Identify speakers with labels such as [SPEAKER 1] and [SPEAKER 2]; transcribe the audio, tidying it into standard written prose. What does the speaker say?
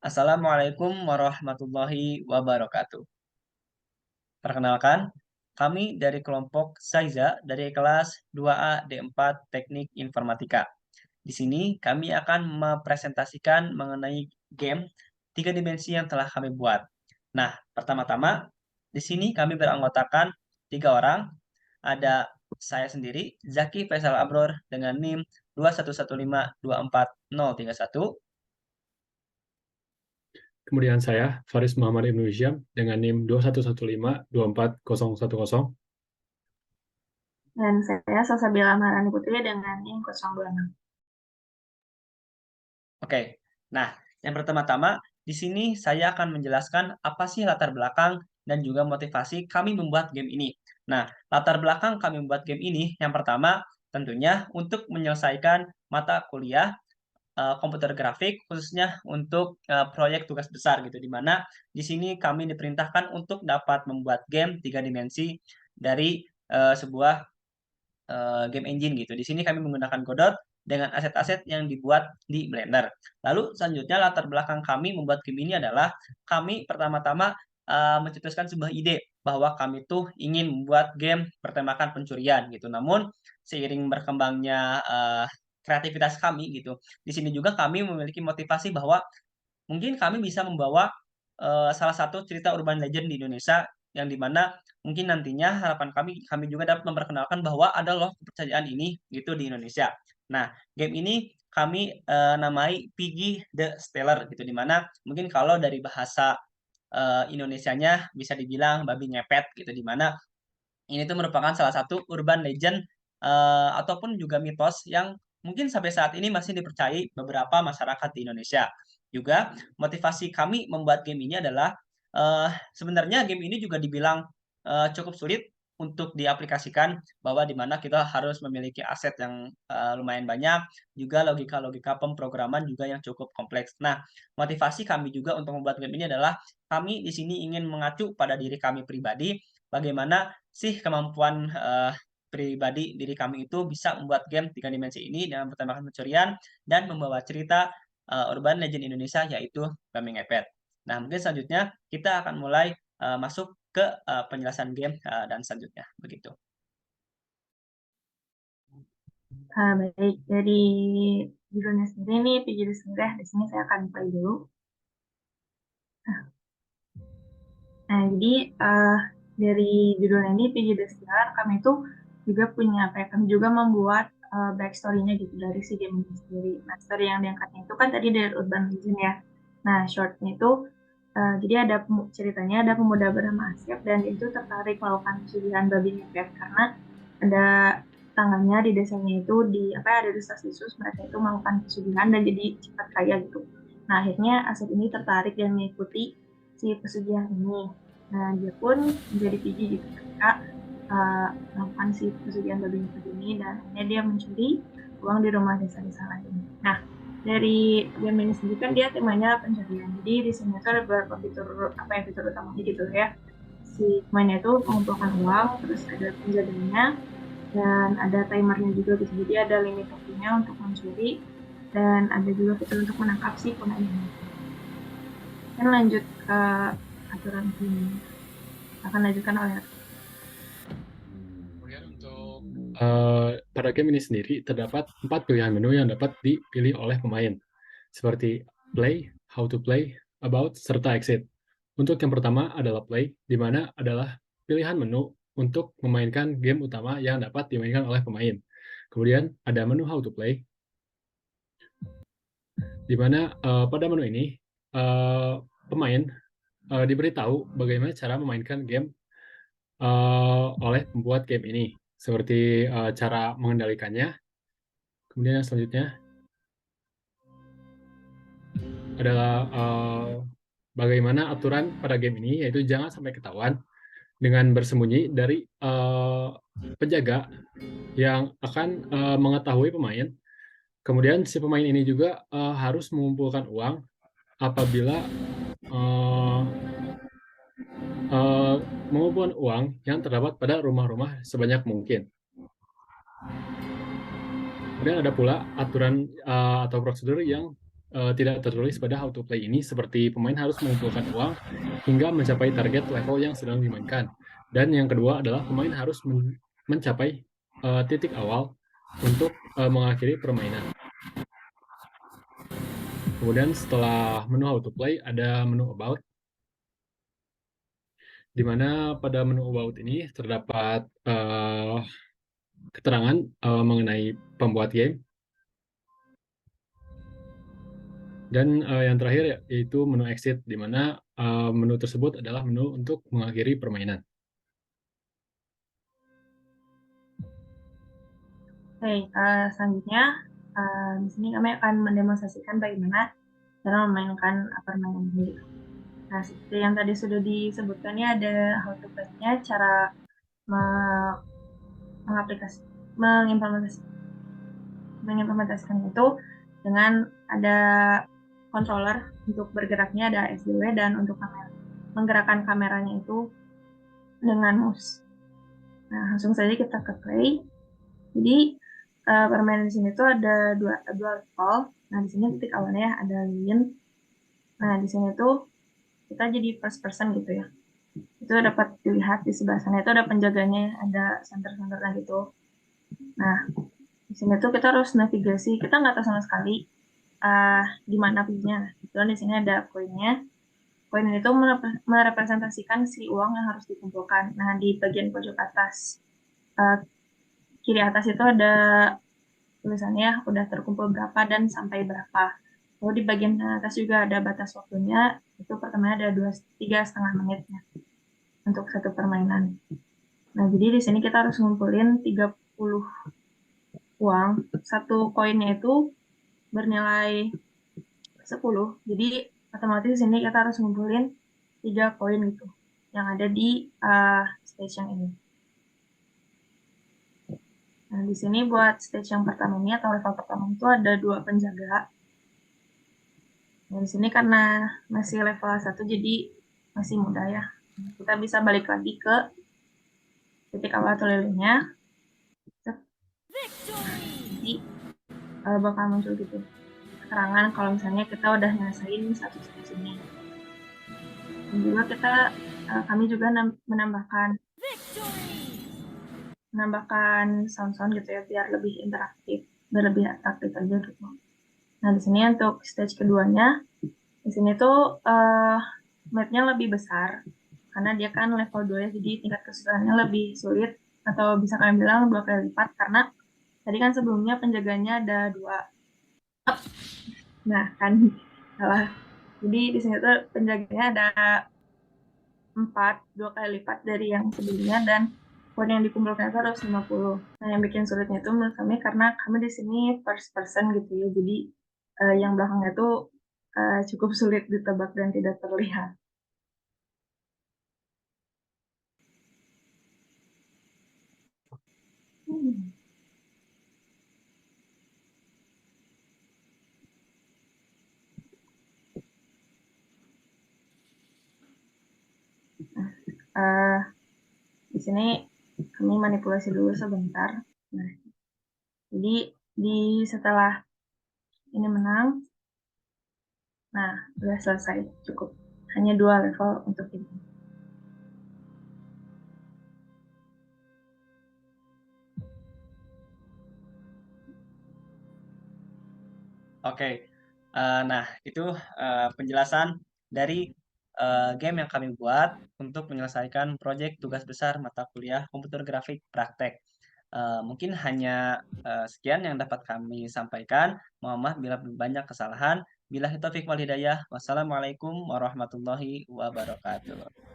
[SPEAKER 1] Assalamualaikum warahmatullahi wabarakatuh. Perkenalkan, kami dari kelompok Saiza dari kelas 2A D4 Teknik Informatika. Di sini kami akan mempresentasikan mengenai game tiga dimensi yang telah kami buat. Nah, pertama-tama, di sini kami beranggotakan 3 orang. Ada saya sendiri, Zaki Faisal Abror dengan NIM 211524031.
[SPEAKER 2] Kemudian saya, Faris Muhammad Ibnu Hisham, dengan NIM 21152400.
[SPEAKER 3] Dan saya Salsabila Maharani Putri dengan NIM 026.
[SPEAKER 1] Oke, nah yang pertama-tama di sini saya akan menjelaskan apa sih latar belakang dan juga motivasi kami membuat game ini. Nah, latar belakang kami membuat game ini yang pertama tentunya untuk menyelesaikan mata kuliah komputer grafik khususnya untuk proyek tugas besar gitu di mana di sini kami diperintahkan untuk dapat membuat game tiga dimensi dari sebuah game engine gitu. Di sini kami menggunakan Godot dengan aset-aset yang dibuat di Blender. Lalu selanjutnya latar belakang kami membuat game ini adalah kami pertama-tama mencetuskan sebuah ide bahwa kami tuh ingin membuat game bertemakan pencurian gitu. Namun seiring berkembangnya kreativitas kami gitu, di sini juga kami memiliki motivasi bahwa mungkin kami bisa membawa salah satu cerita urban legend di Indonesia yang dimana mungkin nantinya harapan kami juga dapat memperkenalkan bahwa ada loh kepercayaan ini gitu di Indonesia. Nah, game ini kami namai Piggy the Stealer gitu dimana mungkin kalau dari bahasa Indonesianya bisa dibilang babi ngepet gitu dimana ini tuh merupakan salah satu urban legend ataupun juga mitos yang mungkin sampai saat ini masih dipercayai beberapa masyarakat di Indonesia. Juga motivasi kami membuat game ini adalah sebenarnya game ini juga dibilang cukup sulit untuk diaplikasikan bahwa di mana kita harus memiliki aset yang lumayan banyak, juga logika-logika pemrograman juga yang cukup kompleks. Nah, motivasi kami juga untuk membuat game ini adalah kami di sini ingin mengacu pada diri kami pribadi, bagaimana sih kemampuan pribadi diri kami itu bisa membuat game tiga dimensi ini dengan bertemakan pencurian dan membawa cerita urban legend Indonesia yaitu Kambing Ngepet. Nah, mungkin selanjutnya kita akan mulai masuk ke penjelasan game dan selanjutnya begitu.
[SPEAKER 3] Baik, dari judulnya sendiri nih, Piggy the Stealer, di sini saya akan play dulu. Nah, jadi dari judulnya ini, Piggy the Stealer, kami itu juga punya, kami juga membuat backstory-nya gitu dari si game ini sendiri. Nah, story yang diangkatnya itu kan tadi dari Urban Legend ya. Nah, shortnya itu, jadi ada ceritanya ada pemuda bernama Asep dan itu tertarik melakukan pesugihan babi ngepet karena ada tangannya di desanya itu ada desas-desus mereka itu melakukan pesugihan dan jadi cepat kaya gitu. Nah, akhirnya Asep ini tertarik dan mengikuti si pesugihan ini. Nah, dia pun menjadi Piggy gitu ketika melakukan si pesugihan babi ngepet ini dan akhirnya dia mencuri uang di rumah desa-desa lain. Nah, dari game ini sendiri kan dia temanya pencurian. Jadi di sini tuh ada beberapa fitur fitur utamanya gitu ya. Si pemainnya itu mengumpulkan uang, terus ada penjaganya, dan ada timernya juga gitu. Jadi ada limit waktunya untuk mencuri dan ada juga fitur untuk menangkap si pemain ini. Dan lanjut ke aturan ini akan lanjutkan oleh
[SPEAKER 2] Pada game ini sendiri terdapat 4 pilihan menu yang dapat dipilih oleh pemain, seperti play, how to play, about, serta exit. Untuk yang pertama adalah play, di mana adalah pilihan menu untuk memainkan game utama yang dapat dimainkan oleh pemain. Kemudian ada menu how to play, di mana pada menu ini pemain diberitahu bagaimana cara memainkan game oleh pembuat game ini, seperti cara mengendalikannya. Kemudian yang selanjutnya adalah bagaimana aturan pada game ini, yaitu jangan sampai ketahuan dengan bersembunyi dari penjaga yang akan mengetahui pemain. Kemudian si pemain ini juga harus mengumpulkan uang apabila mengumpulkan uang yang terdapat pada rumah-rumah sebanyak mungkin. Kemudian ada pula aturan atau prosedur yang tidak tertulis pada how to play ini seperti pemain harus mengumpulkan uang hingga mencapai target level yang sedang dimainkan. Dan yang kedua adalah pemain harus mencapai titik awal untuk mengakhiri permainan. Kemudian setelah menu how to play ada menu about, di mana pada menu about ini terdapat keterangan mengenai pembuat game. Dan yang terakhir yaitu menu exit, di mana menu tersebut adalah menu untuk mengakhiri permainan.
[SPEAKER 3] Oke, selanjutnya di sini kami akan mendemonstrasikan bagaimana cara memainkan permainan ini. Nah, seperti yang tadi sudah disebutkan ya, ada how to play-nya, cara mengimplementasikan itu dengan ada controller untuk bergeraknya, ada SJW, dan untuk kamera, menggerakkan kameranya itu dengan mouse. Nah, langsung saja kita ke play. Jadi permainan di sini tuh ada dua level. Nah, di sini titik awalnya ada lilin. Nah, di sini tuh kita jadi first person gitu ya. Itu dapat dilihat di sebelah sana itu ada penjaganya, ada center-centernya gitu. Nah, di sini tuh kita harus navigasi. Kita nggak tahu sama sekali di mana pinnya. Kebetulan di sini ada koinnya. Koin itu merepresentasikan si uang yang harus dikumpulkan. Nah, di bagian pojok atas kiri atas itu ada tulisannya udah terkumpul berapa dan sampai berapa. Lalu di bagian atas juga ada batas waktunya. Itu pertamanya ada 3,5 menitnya untuk satu permainan. Nah, jadi di sini kita harus ngumpulin 30 uang. Satu koinnya itu bernilai 10. Jadi otomatis di sini kita harus ngumpulin 3 koin gitu yang ada di stage yang ini. Nah, di sini buat stage yang pertama ini atau level pertama itu ada 2 penjaga. Nah, di sini karena masih level 1 jadi masih mudah ya. Kita bisa balik lagi ke titik awal atau lilinnya. Jadi bakal muncul gitu keterangan kalau misalnya kita udah nyelesain satu stage ini. Dan juga kami juga menambahkan sound-sound gitu ya biar lebih interaktif, biar lebih atraktif aja gitu. Nah, di sini untuk stage keduanya, di sini tuh mapnya lebih besar karena dia kan level 2 ya, jadi tingkat kesusahannya lebih sulit atau bisa kalian bilang 2 kali lipat karena tadi kan sebelumnya penjaganya ada 2. Nah, kan salah. Jadi di sini tuh penjaganya ada 4, 2 kali lipat dari yang sebelumnya, dan poin yang dikumpulkan itu harus 50. Nah, yang bikin sulitnya itu menurut kami karena kami di sini first person gitu ya, jadi yang belakangnya itu cukup sulit ditebak dan tidak terlihat. Di sini kami manipulasi dulu sebentar. Nah, jadi setelah ini menang, nah udah selesai, cukup. Hanya 2 level untuk ini.
[SPEAKER 1] Oke, nah itu penjelasan dari game yang kami buat untuk menyelesaikan proyek tugas besar mata kuliah komputer grafik praktek. Mungkin hanya sekian yang dapat kami sampaikan. Mohon maaf bila banyak kesalahan. Billahi taufiq wal hidayah. Wassalamualaikum warahmatullahi wabarakatuh.